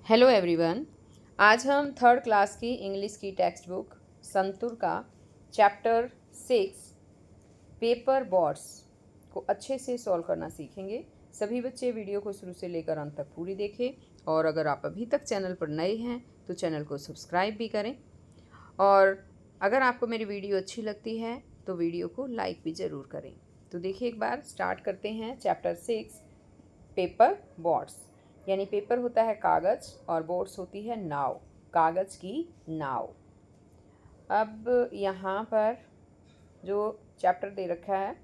Hello everyone. आज हम third class की इंग्लिश की टेक्स्ट बुक संतूर का चैप्टर 6 पेपर बोर्ड्स को अच्छे से सॉल्व करना सीखेंगे। सभी बच्चे वीडियो को शुरू से लेकर अंत तक पूरी देखें और अगर आप अभी तक चैनल पर नए हैं तो चैनल को सब्सक्राइब भी करें और अगर आपको मेरी वीडियो अच्छी लगती है तो वीडियो को लाइक भी ज़रूर करें। तो देखिए, एक बार स्टार्ट करते हैं चैप्टर 6 पेपर बोर्ड्स। यानी पेपर होता है कागज़ और बोर्ड्स होती है नाव, कागज़ की नाव। अब यहाँ पर जो चैप्टर दे रखा है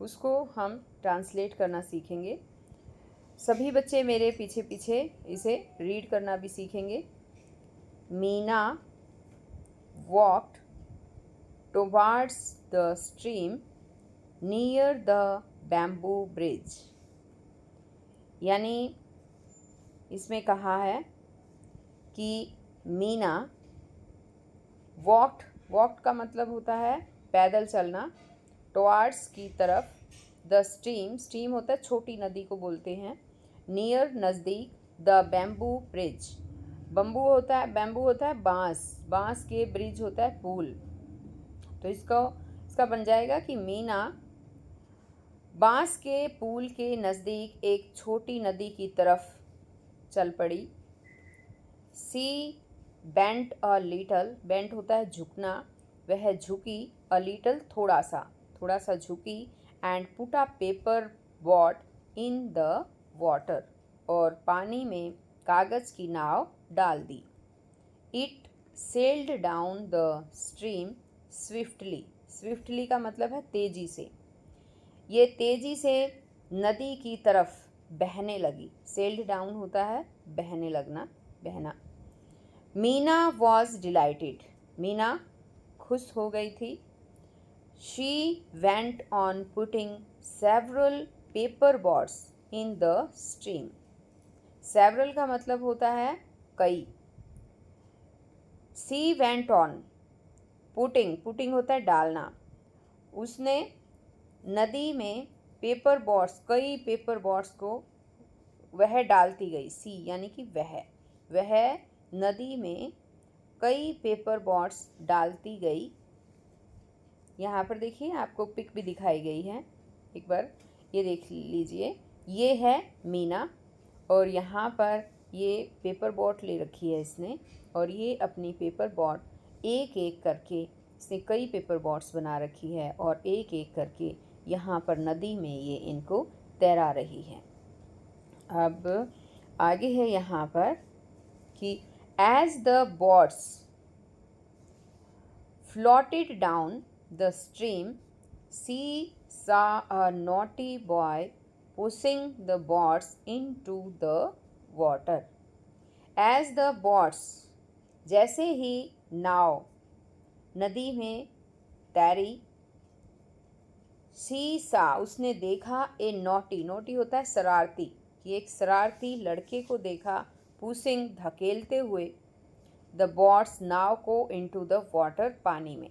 उसको हम ट्रांसलेट करना सीखेंगे। सभी बच्चे मेरे पीछे पीछे इसे रीड करना भी सीखेंगे। Meena walked towards the stream near the bamboo bridge. यानी इसमें कहा है कि मीना वॉक्ड का मतलब होता है पैदल चलना, टुवर्ड्स की तरफ, द स्ट्रीम होता है छोटी नदी को बोलते हैं, नियर नज़दीक, द बैम्बू ब्रिज बैम्बू होता है बांस के, ब्रिज होता है पुल। तो इसका बन जाएगा कि मीना बांस के पुल के नज़दीक एक छोटी नदी की तरफ चल पड़ी। सी बेंट अ लिटल, बेंट होता है झुकना, वह झुकी, अ लिटल थोड़ा सा झुकी, and put a paper boat in the water, और पानी में कागज़ की नाव डाल दी। It sailed down the stream swiftly का मतलब है तेजी से। ये तेजी से नदी की तरफ बहने लगी। सेल्ड डाउन होता है बहने लगना, बहना। मीना वॉज डिलाइटेड, मीना खुश हो गई थी। She went on putting several paper boats in the stream. Several का मतलब होता है कई। सी वेंट ऑन, पुटिंग होता है डालना। उसने नदी में कई पेपर बोट्स को वह डालती गई। सी यानी कि वह नदी में कई पेपर बोट्स डालती गई। यहाँ पर देखिए, आपको पिक भी दिखाई गई है, एक बार ये देख लीजिए। ये है मीना और यहाँ पर ये पेपर बोट ले रखी है इसने, और ये अपनी पेपर बोट एक एक करके इसने कई पेपर बोट्स बना रखी है और एक एक करके यहाँ पर नदी में ये इनको तैरा रही है। अब आगे है यहाँ पर कि as the boats floated down the stream, she saw a naughty boy pushing the boats into the water. As the boats, जैसे ही नाव नदी में तैरी, she saw उसने देखा, ए नोटी होता है शरारती, कि एक शरारती लड़के को देखा, पुशिंग धकेलते हुए, द बोट्स नाव को इनटू द वाटर पानी में।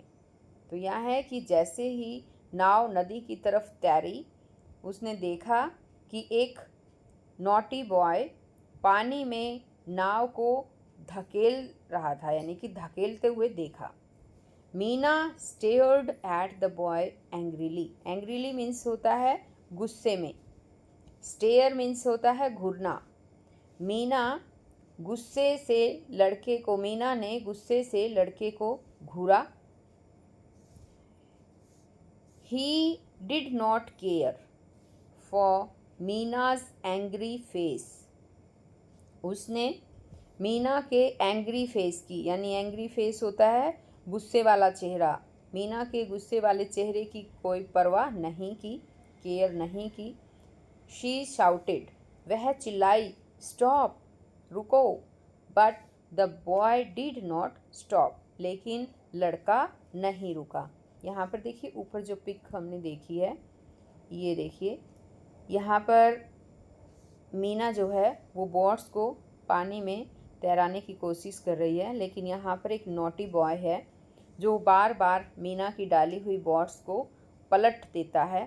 तो यह है कि जैसे ही नाव नदी की तरफ तैरी, उसने देखा कि एक नॉटी बॉय पानी में नाव को धकेल रहा था, यानी कि धकेलते हुए देखा। Meena stared at the boy angrily means होता है गुस्से में, स्टेयर मीन्स होता है घूरना। मीना ने गुस्से से लड़के को घूरा। He did not care for Meena's angry face, उसने मीना के एंग्री फेस की, यानी एंग्री फेस होता है गुस्से वाला चेहरा, मीना के गुस्से वाले चेहरे की कोई परवाह नहीं की, केयर नहीं की। शी शाउटेड, वह चिल्लाई, स्टॉप, रुको, but the boy did not stop, लेकिन लड़का नहीं रुका। यहाँ पर देखिए, ऊपर जो पिक हमने देखी है, ये देखिए, यहाँ पर मीना जो है वो बोट्स को पानी में तैराने की कोशिश कर रही है, लेकिन यहाँ पर एक नॉटी बॉय है जो बार बार मीना की डाली हुई बोट्स को पलट देता है,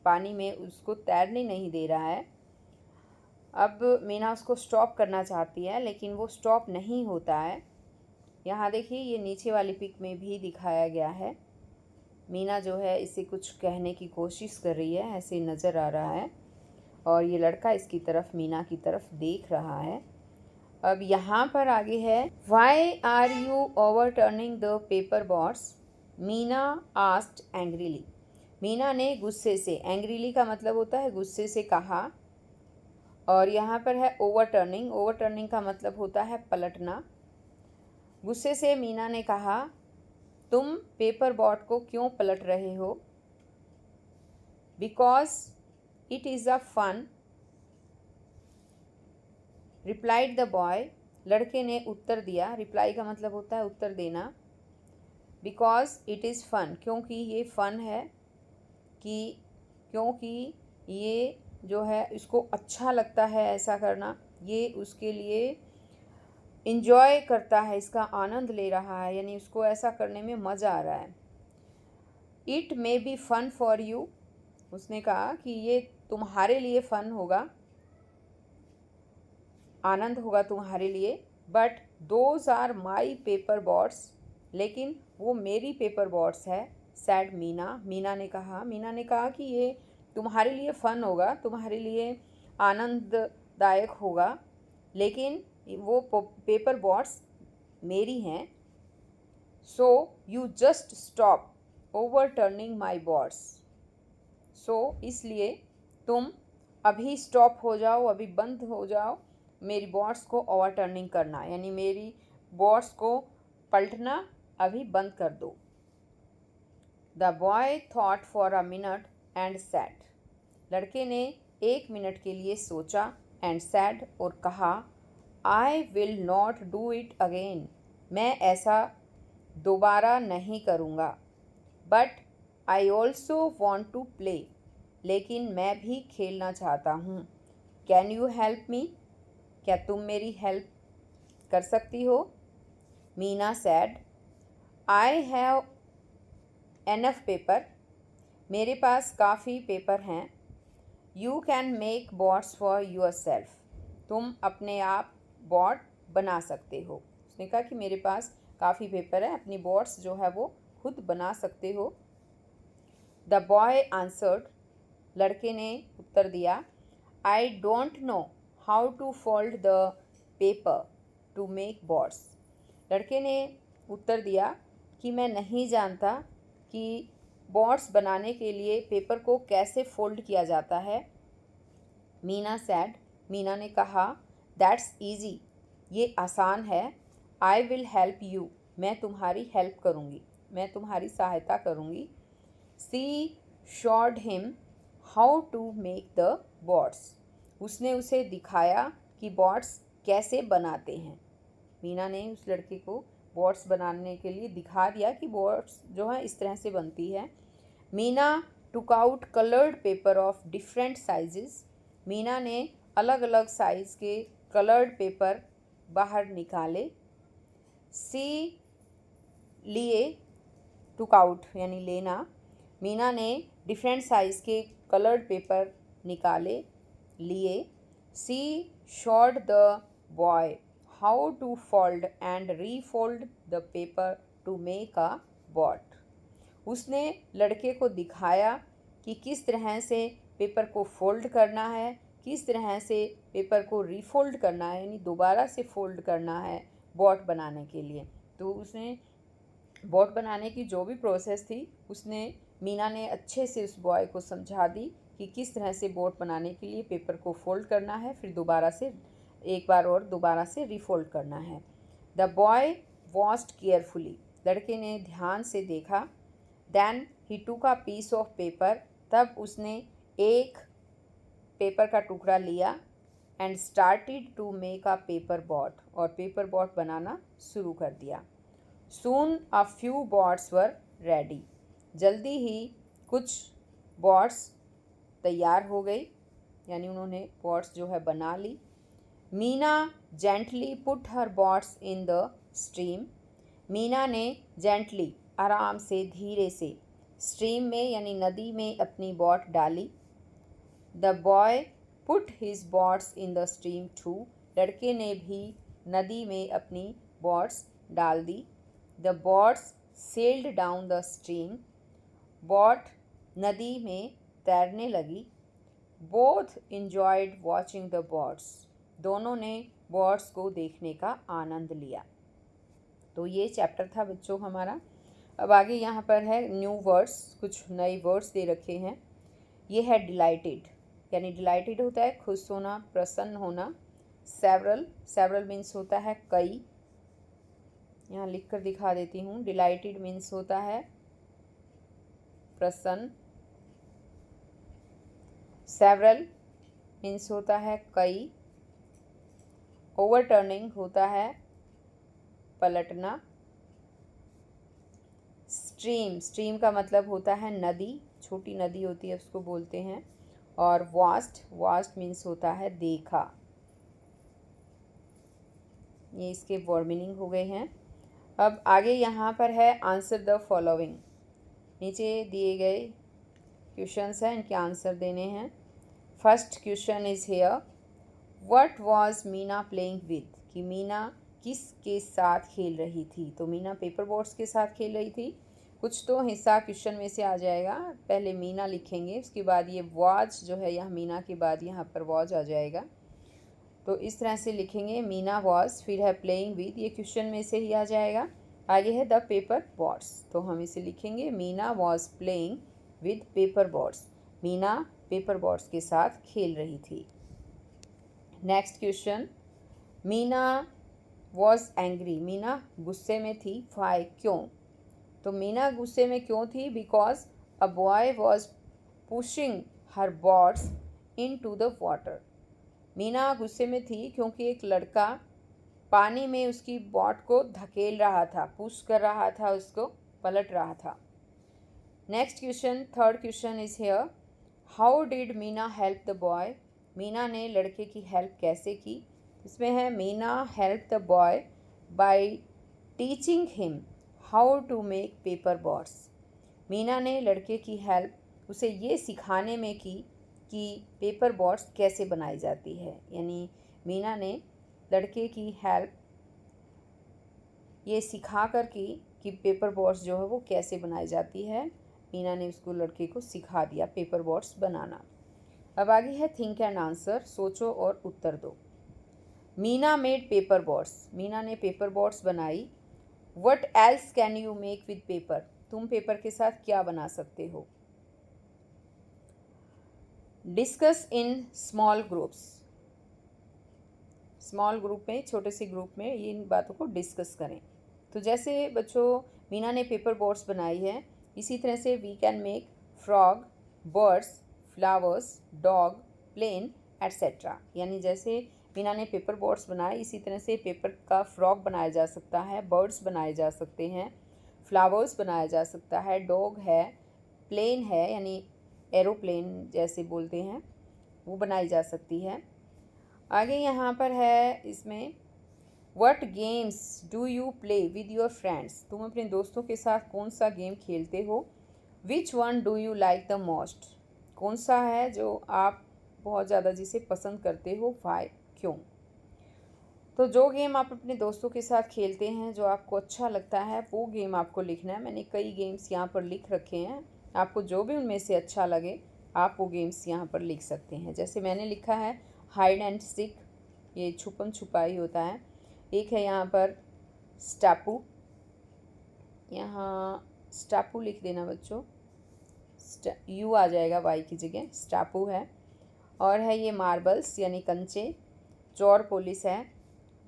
पानी में उसको तैरने नहीं दे रहा है। अब मीना उसको स्टॉप करना चाहती है लेकिन वो स्टॉप नहीं होता है। यहाँ देखिए ये नीचे वाली पिक में भी दिखाया गया है। मीना जो है इसे कुछ कहने की कोशिश कर रही है, ऐसे नज़र आ रहा है, और ये लड़का इसकी तरफ, मीना की तरफ देख रहा है। अब यहाँ पर आगे है, why are you overturning the paper boats, Meena asked angrily. Meena ने गुस्से से, एंग्रीली का मतलब होता है गुस्से से, कहा। और यहाँ पर है ओवर टर्निंग, ओवर टर्निंग का मतलब होता है पलटना। गुस्से से मीना ने कहा, तुम पेपर बॉट को क्यों पलट रहे हो? Because it is a fun, replied the boy. लड़के ने उत्तर दिया। रिप्लाई का मतलब होता है उत्तर देना। बिकॉज इट इज़ फन, क्योंकि ये फ़न है, क्योंकि ये जो है इसको अच्छा लगता है ऐसा करना, ये उसके लिए इन्जॉय करता है, इसका आनंद ले रहा है, यानी उसको ऐसा करने में मज़ा आ रहा है। It may be fun for you, उसने कहा कि ये तुम्हारे लिए फ़न होगा, आनंद होगा तुम्हारे लिए। But those are my paper boats, लेकिन वो मेरी पेपर बॉट्स है। सैड मीना, मीना ने कहा कि ये तुम्हारे लिए फ़न होगा, तुम्हारे लिए आनंददायक होगा, लेकिन वो पेपर बॉट्स मेरी हैं। So you just stop over turning my boats, so इसलिए तुम अभी स्टॉप हो जाओ, अभी बंद हो जाओ मेरी बॉट्स को ओवर टर्निंग करना, यानी मेरी बॉट्स को पलटना अभी बंद कर दो। The boy thought for a minute and sad, लड़के ने 1 मिनट के लिए सोचा, एंड सैड, और कहा, I will not do it again, मैं ऐसा दोबारा नहीं करूँगा। But I also want to play, लेकिन मैं भी खेलना चाहता हूँ। कैन यू हेल्प मी, क्या तुम मेरी हेल्प कर सकती हो? Meena sad, I have enough paper, मेरे पास काफ़ी पेपर हैं। You can make bots for your self, तुम अपने आप बॉट बना सकते हो। उसने कहा कि मेरे पास काफ़ी पेपर है, अपनी बॉट्स जो है वो खुद बना सकते हो। द बॉय आंसर्ड, लड़के ने उत्तर दिया, I don't know how to fold the paper to make boats, लड़के ने उत्तर दिया कि मैं नहीं जानता कि बॉट्स बनाने के लिए पेपर को कैसे फोल्ड किया जाता है। मीना सैड, मीना ने कहा, दैट्स ईजी, ये आसान है। आई विल हेल्प यू, मैं तुम्हारी हेल्प करूँगी, मैं तुम्हारी सहायता करूँगी। She showed him how to make the boats, उसने उसे दिखाया कि बॉट्स कैसे बनाते हैं। मीना ने उस लड़के को बॉट्स बनाने के लिए दिखा दिया कि बॉट्स जो है इस तरह से बनती है। Meena took out coloured paper of different sizes, Meena ने अलग अलग साइज़ के कलर्ड पेपर बाहर निकाले। सी लिए, टुक आउट यानी लेना, मीना ने डिफरेंट साइज़ के कलर्ड पेपर निकाले, लिए। She showed the boy how to fold and refold the paper to make a boat, उसने लड़के को दिखाया कि किस तरह से पेपर को फोल्ड करना है, किस तरह से पेपर को रीफोल्ड करना है, यानी दोबारा से फोल्ड करना है बॉट बनाने के लिए। तो उसने बॉट बनाने की जो भी प्रोसेस थी उसने, मीना ने अच्छे से उस बॉय को समझा दी कि किस तरह से बॉट बनाने के लिए पेपर को फोल्ड करना है, फिर दोबारा से एक बार और दोबारा से रीफोल्ड करना है। द बॉय वॉच्ड केयरफुली, लड़के ने ध्यान से देखा। देन ही टूक अ पीस ऑफ पेपर, तब उसने एक पेपर का टुकड़ा लिया। And started to make a paper boat, और पेपर बॉट बनाना शुरू कर दिया। Soon a few boats were ready, जल्दी ही कुछ बॉट्स तैयार हो गई, यानी उन्होंने बॉट्स जो है बना ली। Meena gently put her boats in the stream, Meena ने जेंटली आराम से, धीरे से, स्ट्रीम में यानी नदी में अपनी बॉट डाली। The boy put his boats in the stream too, लड़के ने भी नदी में अपनी बॉट्स डाल दी। The boats sailed down the stream, boat नदी में तैरने लगी। Both enjoyed watching the boats, दोनों ने बॉट्स को देखने का आनंद लिया। तो ये चैप्टर था बच्चों हमारा। अब आगे यहाँ पर है न्यू वर्ड्स, कुछ नए वर्ड्स दे रखे हैं। ये है डिलाइटेड, यानी डिलाइटेड होता है खुश होना, प्रसन्न होना। सेवरल, सेवरल मीन्स होता है कई, यहाँ लिख कर दिखा देती हूँ। डिलाइटेड मीन्स होता है प्रसन्न। सेवरल मीन्स होता है कई। ओवरटर्निंग होता है पलटना। स्ट्रीम, स्ट्रीम का मतलब होता है नदी, छोटी नदी होती है उसको बोलते हैं। और वास्ट, वास्ट मीन्स होता है देखा। ये इसके वर्ड मीनिंग हो गए हैं। अब आगे यहाँ पर है आंसर द फॉलोइंग, नीचे दिए गए क्वेश्चंस हैं, इनके आंसर देने हैं। First question is hair, what was Meena playing with, कि मीना किसके साथ खेल रही थी। तो मीना पेपर बोट्स के साथ खेल रही थी। कुछ तो हिस्सा क्वेश्चन में से आ जाएगा, पहले मीना लिखेंगे, उसके बाद ये वाज जो है यहाँ मीना के बाद यहाँ पर वाज आ जाएगा। तो इस तरह से लिखेंगे, मीना वॉज, फिर है प्लेइंग विद, ये क्वेश्चन में से ही आ जाएगा। आगे है द पेपर बॉट्स, तो हम इसे लिखेंगे Meena was playing with paper boats, Meena paper bots के साथ खेल रही थी। Next question, Meena was angry, Meena गुस्से में थी। वाई, क्यों। तो मीना गुस्से में क्यों थी, because a boy was pushing her boats in to the water. Meena गुस्से में थी क्योंकि एक लड़का पानी में उसकी बॉट को धकेल रहा था, पुश कर रहा था, उसको पलट रहा था। Next question, third question is here, how did Meena help the boy, Meena ने लड़के की हेल्प कैसे की। इसमें है Meena help the boy by teaching him how to make paper boats, Meena ने लड़के की हेल्प उसे ये सिखाने में की कि पेपर बॉट्स कैसे बनाई जाती है। यानी मीना ने लड़के की हेल्प ये सिखा कर की कि पेपर बॉट्स जो है वो कैसे बनाई जाती है। मीना ने उसको, लड़के को सिखा दिया पेपर बॉट्स बनाना। अब आगे है थिंक एंड आंसर, सोचो और उत्तर दो। Meena made paper boats, Meena ने पेपर बॉट्स बनाई। What else can you make with paper, तुम पेपर के साथ क्या बना सकते हो। Discuss in small groups, small group में, छोटे से ग्रुप में ये इन बातों को डिस्कस करें। तो जैसे बच्चों मीना ने पेपर बोट्स बनाई है, इसी तरह से we can make frog, birds, flowers, dog, plane etcetera. यानी जैसे मीना ने पेपर बोट्स बनाए, इसी तरह से पेपर का फ्रॉग बनाया जा सकता है, बर्ड्स बनाए जा सकते हैं, फ्लावर्स बनाया जा सकता है, डॉग है, प्लेन है यानी एरोप्लेन जैसे बोलते हैं वो बनाई जा सकती है। आगे यहाँ पर है इसमें, what games do you play with your friends, तुम अपने दोस्तों के साथ कौन सा गेम खेलते हो। Which one do you like the most, कौन सा है जो आप बहुत ज़्यादा जिसे पसंद करते हो। वाई, क्यों। तो जो गेम आप अपने दोस्तों के साथ खेलते हैं, जो आपको अच्छा लगता है, वो गेम आपको लिखना है। मैंने कई गेम्स यहाँ पर लिख रखे हैं, आपको जो भी उनमें से अच्छा लगे आप वो गेम्स यहाँ पर लिख सकते हैं। जैसे मैंने लिखा है हाइड एंड सीक, ये छुपम छुपाई होता है। एक है यहाँ पर स्टापू, यहाँ स्टापू लिख देना बच्चों, यू आ जाएगा वाई की जगह, स्टापू है। और है ये मार्बल्स यानी कंचे, चोर पुलिस है,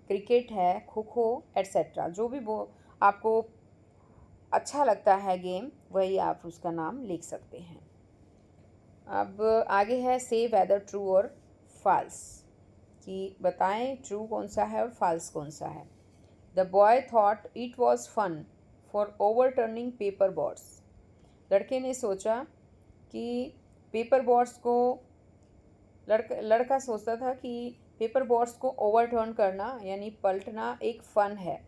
क्रिकेट है, खो खो एट्सेट्रा। जो भी वो आपको अच्छा लगता है गेम, वही आप उसका नाम लिख सकते हैं। अब आगे है से वेदर ट्रू और फॉल्स, कि बताएं ट्रू कौन सा है और फॉल्स कौन सा है। The boy thought it was fun for overturning paper boats, लड़के ने सोचा कि पेपर बॉट्स को, लड़का सोचता था कि पेपर बॉट्स को ओवरटर्न करना यानी पलटना एक फ़न है।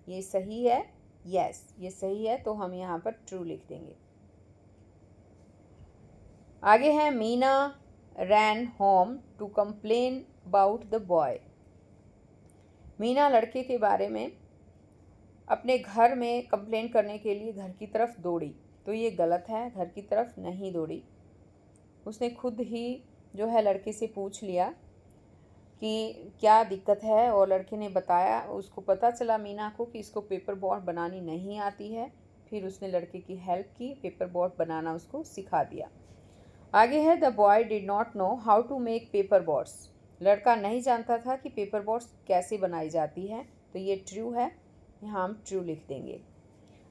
ये सही है, यस ये सही है, तो हम यहाँ पर ट्रू लिख देंगे। आगे है Meena ran home to complain about the boy. Meena लड़के के बारे में अपने घर में कंप्लेन करने के लिए घर की तरफ दौड़ी। तो ये गलत है, घर की तरफ नहीं दौड़ी। उसने खुद ही जो है लड़के से पूछ लिया कि क्या दिक्कत है, और लड़के ने बताया। उसको पता चला मीना को कि इसको पेपर बोट बनानी नहीं आती है। फिर उसने लड़के की हेल्प की, पेपर बोट बनाना उसको सिखा दिया। आगे है the boy did not know how to make paper boats. लड़का नहीं जानता था कि पेपर बोट्स कैसे बनाई जाती है। तो ये ट्रू है, यहाँ हम ट्रू लिख देंगे।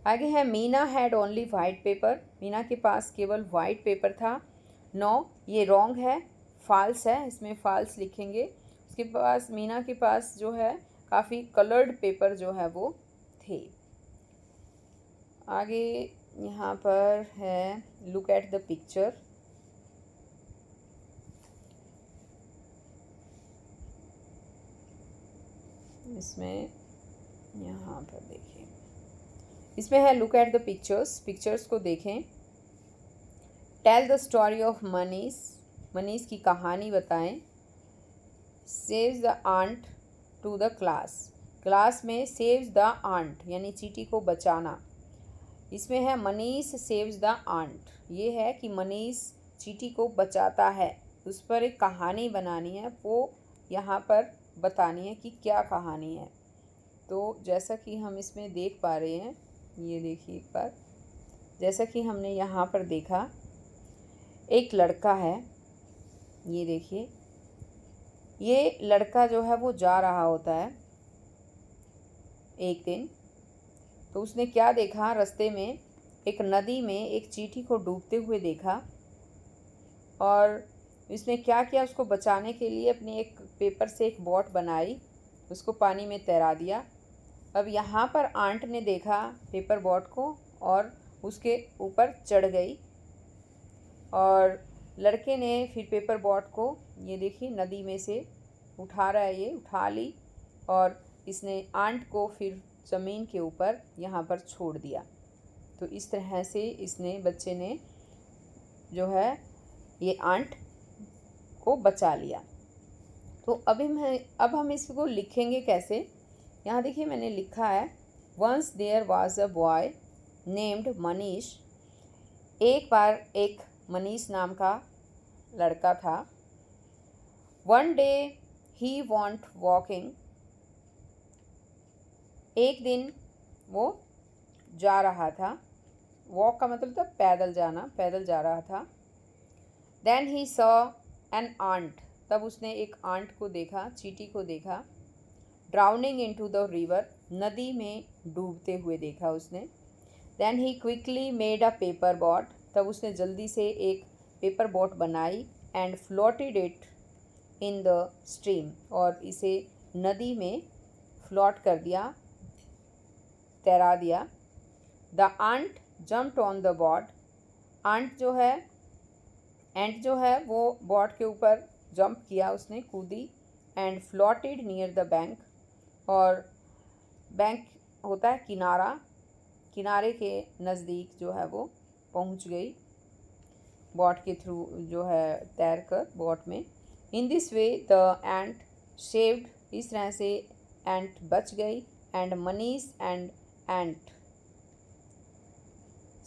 आगे है Meena had only white paper. Meena के पास केवल वाइट पेपर था। नो, ये रॉन्ग है, फॉल्स है, इसमें फॉल्स लिखेंगे। उसके पास, मीना के पास जो है काफ़ी कलर्ड पेपर जो है वो थे। आगे यहाँ पर है लुक एट द पिक्चर। इसमें यहाँ पर देखिए, इसमें है look at the pictures. Pictures को देखें। Tell the story of Manish. Manish की कहानी बताएं। Saves the ant to the class. Class में सेव्स द आंट यानी चींटी को बचाना। इसमें है मनीष सेव्स द आंट। ये है कि मनीष चींटी को बचाता है। उस पर एक कहानी बनानी है, वो यहाँ पर बतानी है कि क्या कहानी है। तो जैसा कि हम इसमें देख पा रहे हैं, ये देखिए एक बार, जैसा कि हमने यहाँ पर देखा, एक लड़का है। ये देखिए, ये लड़का जो है वो जा रहा होता है एक दिन। तो उसने क्या देखा, रास्ते में एक नदी में एक चींटी को डूबते हुए देखा, और इसने क्या किया, उसको बचाने के लिए अपने एक पेपर से एक बोट बनाई, उसको पानी में तैरा दिया। अब यहाँ पर आंट ने देखा पेपर बोट को और उसके ऊपर चढ़ गई, और लड़के ने फिर पेपर बोट को, ये देखिए नदी में से उठा रहा है, ये उठा ली, और इसने आंट को फिर ज़मीन के ऊपर यहाँ पर छोड़ दिया। तो इस तरह से इसने, बच्चे ने जो है ये आंट को बचा लिया। तो अब हम इसको लिखेंगे कैसे। यहाँ देखिए मैंने लिखा है, once there was a boy named Manish. एक बार एक मनीष नाम का लड़का था। One day he want walking. एक दिन वो जा रहा था, वॉक का मतलब था पैदल जाना, पैदल जा रहा था। Then he saw an ant. तब उसने एक आंट को देखा, चींटी को देखा। Drowning into the river. नदी में डूबते हुए देखा उसने। Then he quickly made a paper boat. तब उसने जल्दी से एक पेपर बोट बनाई and floated it in the stream. और इसे नदी में फ्लोट कर दिया, तैरा दिया। The ant jumped on the boat. Ant जो है, एंट जो है वो बोट के ऊपर जंप किया, उसने कूदी। And floated near the bank. और बैंक होता है किनारा, किनारे के नज़दीक जो है वो पहुंच गई बोट के थ्रू, जो है तैर कर बोट में। In this way the ant saved. इस तरह से एंट बच गई। And Manish and ant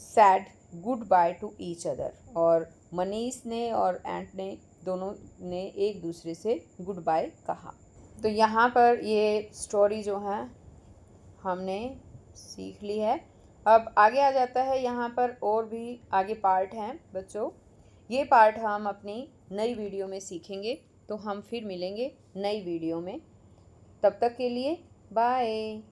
sad good by two each other. और मनीष ने और एंट ने, दोनों ने एक दूसरे से गुड बाय कहा। तो यहाँ पर ये स्टोरी जो है हमने सीख ली है। अब आगे आ जाता है, यहाँ पर और भी आगे पार्ट हैं बच्चों। ये पार्ट हम अपनी नई वीडियो में सीखेंगे। तो हम फिर मिलेंगे नई वीडियो में। तब तक के लिए बाय।